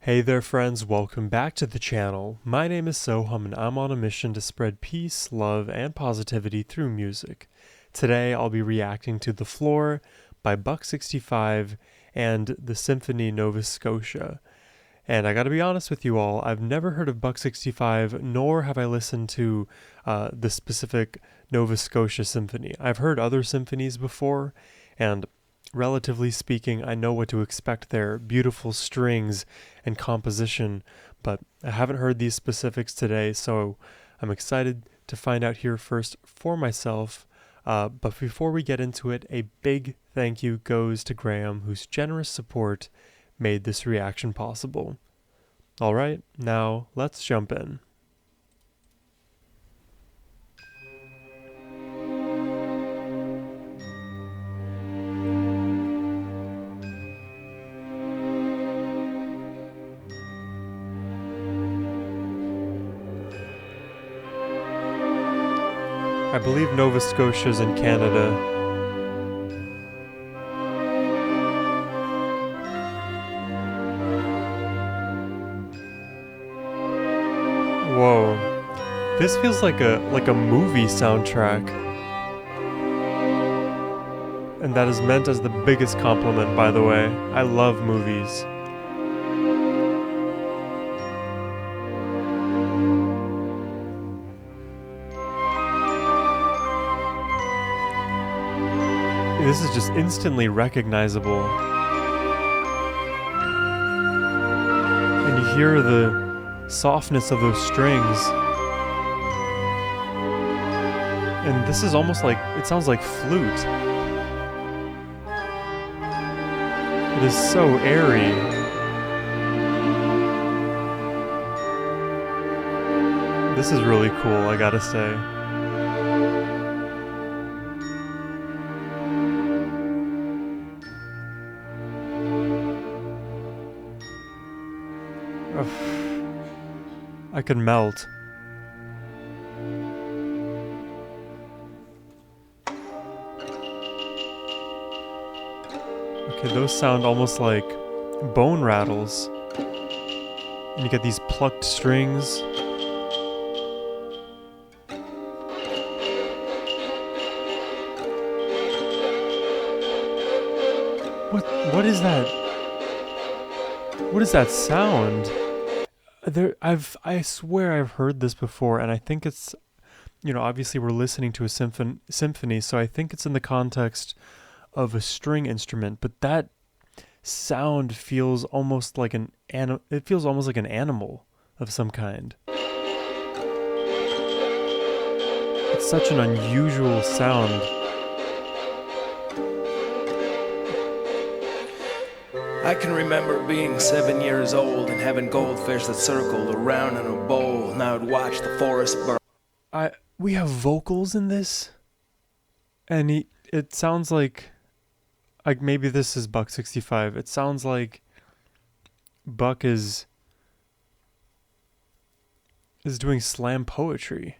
Hey there friends, welcome back to the channel. My name is Sohum and I'm on a mission to spread peace, love, and positivity through music. Today I'll be reacting to The Floor by Buck 65 and the Symphony Nova Scotia. And I gotta be honest with you all, I've never heard of Buck 65, nor have I listened to the specific Nova Scotia symphony. I've heard other symphonies before, and relatively speaking, I know what to expect there. Beautiful strings and composition, but I haven't heard these specifics today, so I'm excited to find out here first for myself. But before we get into it, a big thank you goes to Graham, whose generous support made this reaction possible. Alright, now let's jump in. I believe Nova Scotia's in Canada. Whoa. This feels like a movie soundtrack. And that is meant as the biggest compliment, by the way. I love movies. This is just instantly recognizable. And you hear the softness of those strings. And this is almost like, it sounds like flute. It is so airy. This is really cool, I gotta say. I could melt. Okay, those sound almost like bone rattles. And you get these plucked strings. What is that? What is that sound? I swear I've heard this before, and I think it's, obviously we're listening to a symphony, so I think it's in the context of a string instrument, but that sound feels almost like it feels almost like an animal of some kind. It's such an unusual sound. I can remember being 7 years old and having goldfish that circled around in a bowl. Now I'd watch the forest burn. We have vocals in this, and it sounds like maybe this is Buck 65. It sounds like Buck is doing slam poetry.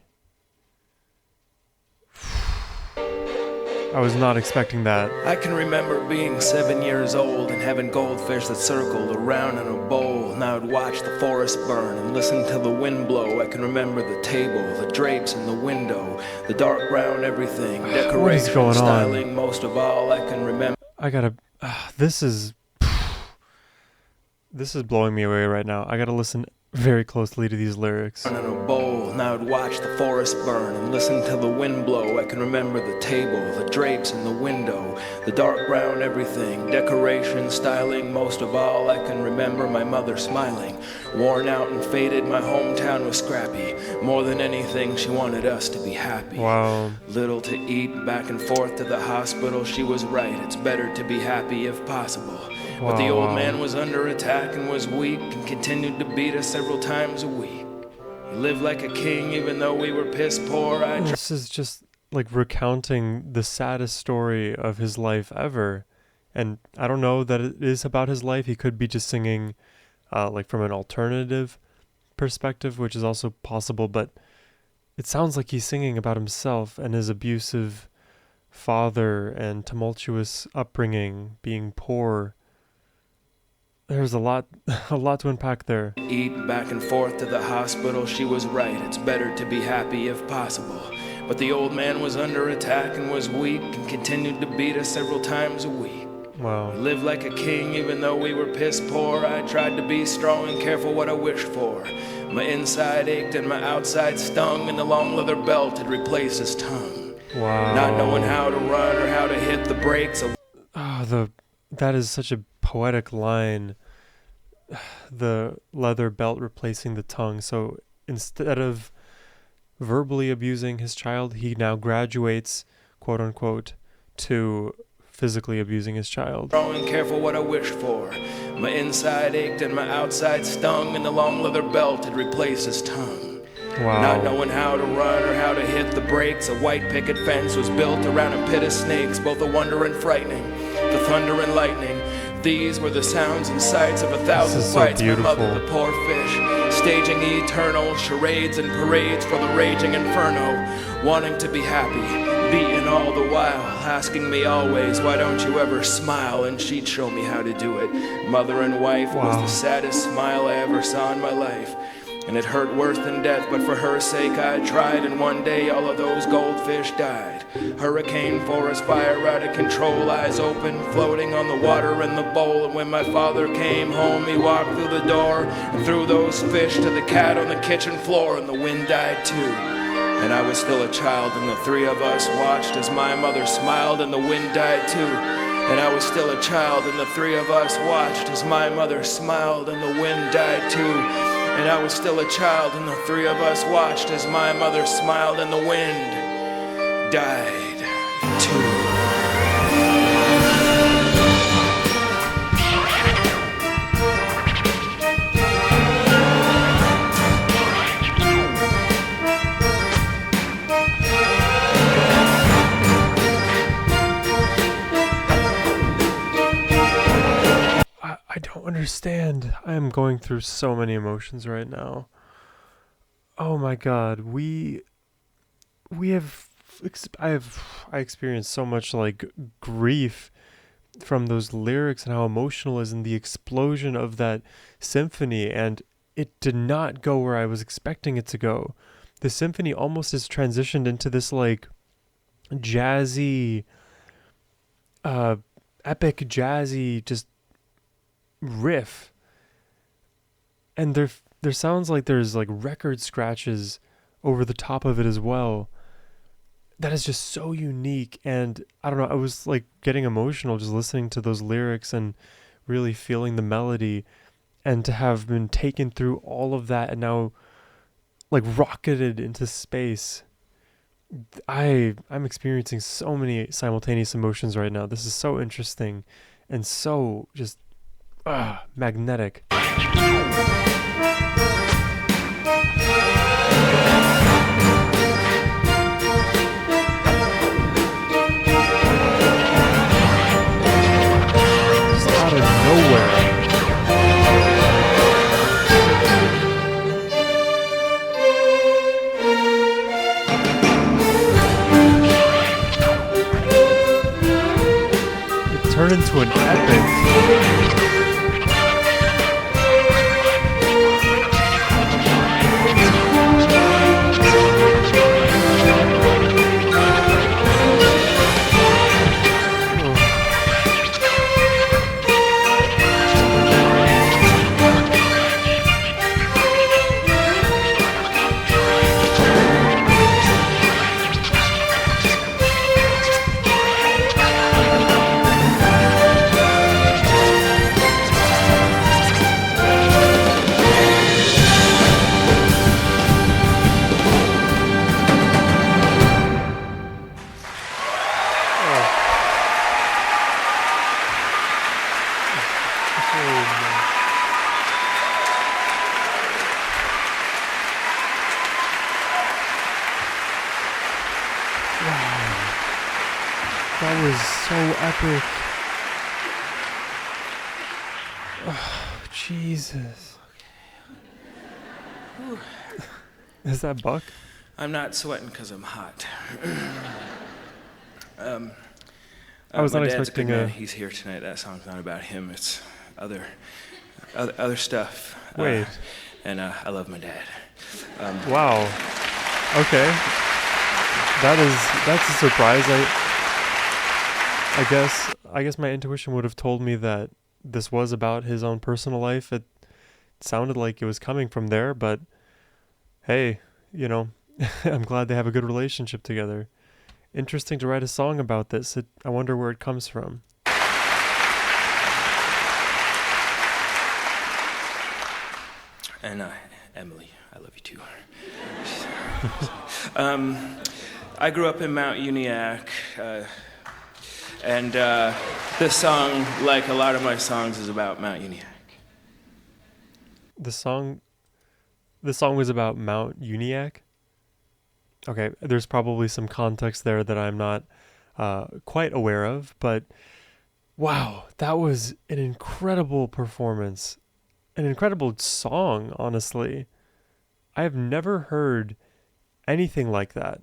I was not expecting that. I can remember being 7 years old and having goldfish that circled around in a bowl. Now I'd watch the forest burn and listen to the wind blow. I can remember the table, the drapes in the window, the dark brown everything, decoration, styling. Most of all, I can remember. This is blowing me away right now. I gotta listen very closely to these lyrics. In a bowl, now I'd watch the forest burn and listen to the wind blow. I can remember the table, the drapes in the window, the dark brown everything, decoration, styling. Most of all, I can remember my mother smiling. Worn out and faded, my hometown was scrappy. More than anything, she wanted us to be happy. Wow. Little to eat, back and forth to the hospital. She was right, it's better to be happy if possible. But the old man was under attack and was weak and continued to beat us several times a week. He lived like a king even though we were piss poor. This is just like recounting the saddest story of his life ever. And I don't know that it is about his life. He could be just singing like from an alternative perspective, which is also possible, but it sounds like he's singing about himself and his abusive father and tumultuous upbringing, being poor. There's a lot, a lot to unpack there. Eat back and forth to the hospital, she was right, it's better to be happy if possible. But the old man was under attack and was weak and continued to beat us several times a week. Wow. I lived like a king even though we were piss poor. I tried to be strong and careful what I wished for. My inside ached and my outside stung, and the long leather belt had replaced his tongue. Wow. Not knowing how to run or how to hit the brakes. That is such a poetic line. The leather belt replacing the tongue. So instead of verbally abusing his child, he now graduates, quote unquote, to physically abusing his child. Growing careful what I wished for. My inside ached and my outside stung, and the long leather belt had replaced his tongue. Wow. Not knowing how to run or how to hit the brakes, a white picket fence was built around a pit of snakes, both a wonder and frightening, the thunder and lightning. These were the sounds and sights of 1,000 fights. So my mother, the poor fish, staging eternal charades and parades for the raging inferno, wanting to be happy, beaten all the while, asking me always, why don't you ever smile? And she'd show me how to do it. Mother and wife was the saddest smile I ever saw in my life. And it hurt worse than death, but for her sake I tried, and one day all of those goldfish died. Hurricane, forest fire out of control, eyes open, floating on the water in the bowl. And when my father came home, he walked through the door and threw those fish to the cat on the kitchen floor, and the wind died too. And I was still a child, and the three of us watched as my mother smiled, and the wind died too. And I was still a child, and the three of us watched as my mother smiled, and the wind died too. And I was still a child, and the three of us watched as my mother smiled, and the wind died too. I don't understand. I am going through so many emotions right now. Oh my God, I experienced so much like grief from those lyrics and how emotional it is, and the explosion of that symphony, and it did not go where I was expecting it to go. The symphony almost has transitioned into this like jazzy, epic jazzy just riff, and there sounds like there's like record scratches over the top of it as well. That is just so unique, and I don't know, I was like getting emotional just listening to those lyrics and really feeling the melody, and to have been taken through all of that and now like rocketed into space. I'm experiencing so many simultaneous emotions right now. This is so interesting and so just magnetic. Just out of nowhere. It turned into an epic. That was so epic. Oh, Jesus. Is that Buck? I'm not sweating because I'm hot. I was my not dad's expecting good man. a... He's here tonight. That song's not about him. It's other other stuff. Wait. And I love my dad. Wow. Okay. That's a surprise. I guess my intuition would have told me that this was about his own personal life. It sounded like it was coming from there, but hey, you know, I'm glad they have a good relationship together. Interesting to write a song about this. I wonder where it comes from. And Emily, I love you too. I grew up in Mount Uniacke, and this song, like a lot of my songs, is about Mount Uniacke. The song was about Mount Uniacke? Okay, there's probably some context there that I'm not quite aware of, but wow, that was an incredible performance. An incredible song, honestly. I have never heard anything like that.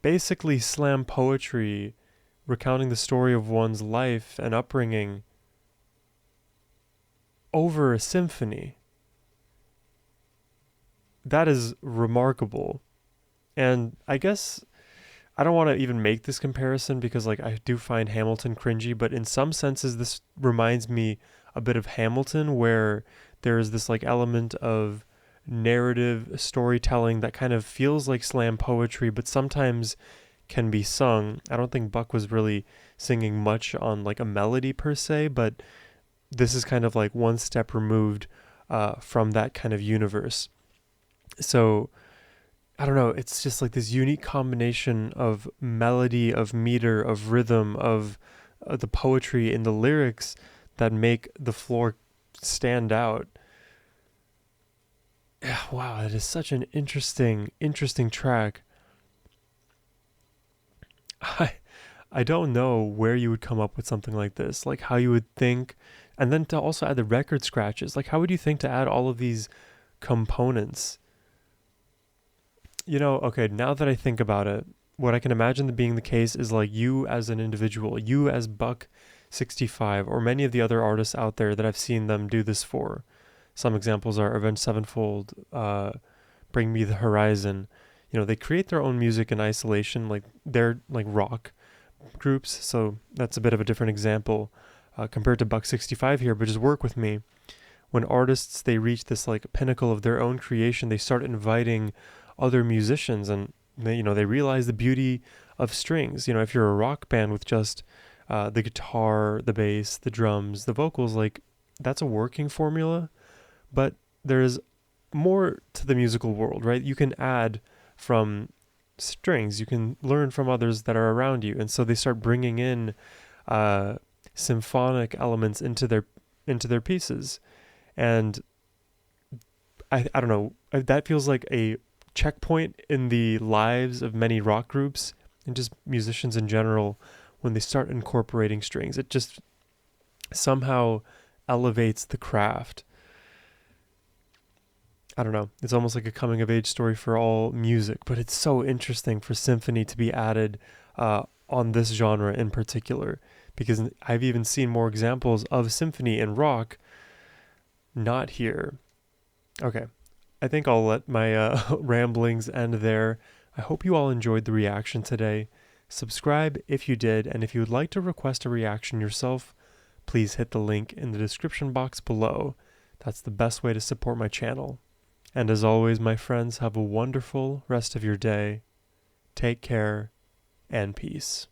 Basically, slam poetry recounting the story of one's life and upbringing over a symphony. That is remarkable. And I guess I don't want to even make this comparison because like I do find Hamilton cringy, but in some senses this reminds me a bit of Hamilton, where there is this like element of narrative storytelling that kind of feels like slam poetry, but sometimes can be sung. I don't think Buck was really singing much on like a melody per se, but this is kind of like one step removed from that kind of universe. So I don't know, it's just like this unique combination of melody, of meter, of rhythm, of the poetry in the lyrics that make the floor stand out. Yeah, wow, that is such an interesting track. I don't know where you would come up with something like this, like how you would think, and then to also add the record scratches. Like how would you think to add all of these components? You know, okay, now that I think about it, what I can imagine being the case is like you as an individual, you as Buck 65, or many of the other artists out there that I've seen them do this for. Some examples are Avenged Sevenfold, Bring Me the Horizon. You know, they create their own music in isolation, like they're like rock groups, so that's a bit of a different example compared to Buck 65 here, but just work with me. When artists, they reach this like pinnacle of their own creation, they start inviting other musicians, and they realize the beauty of strings. You know, if you're a rock band with just the guitar, the bass, the drums, the vocals, like that's a working formula, but there's more to the musical world, right? You can add from strings, you can learn from others that are around you, and so they start bringing in symphonic elements into their pieces, and I don't know, that feels like a checkpoint in the lives of many rock groups and just musicians in general. When they start incorporating strings, it just somehow elevates the craft. I don't know, it's almost like a coming of age story for all music, but it's so interesting for symphony to be added on this genre in particular, because I've even seen more examples of symphony in rock not here. Okay, I think I'll let my ramblings end there. I hope you all enjoyed the reaction today. Subscribe if you did, and if you would like to request a reaction yourself, please hit the link in the description box below. That's the best way to support my channel. And as always, my friends, have a wonderful rest of your day. Take care, and peace.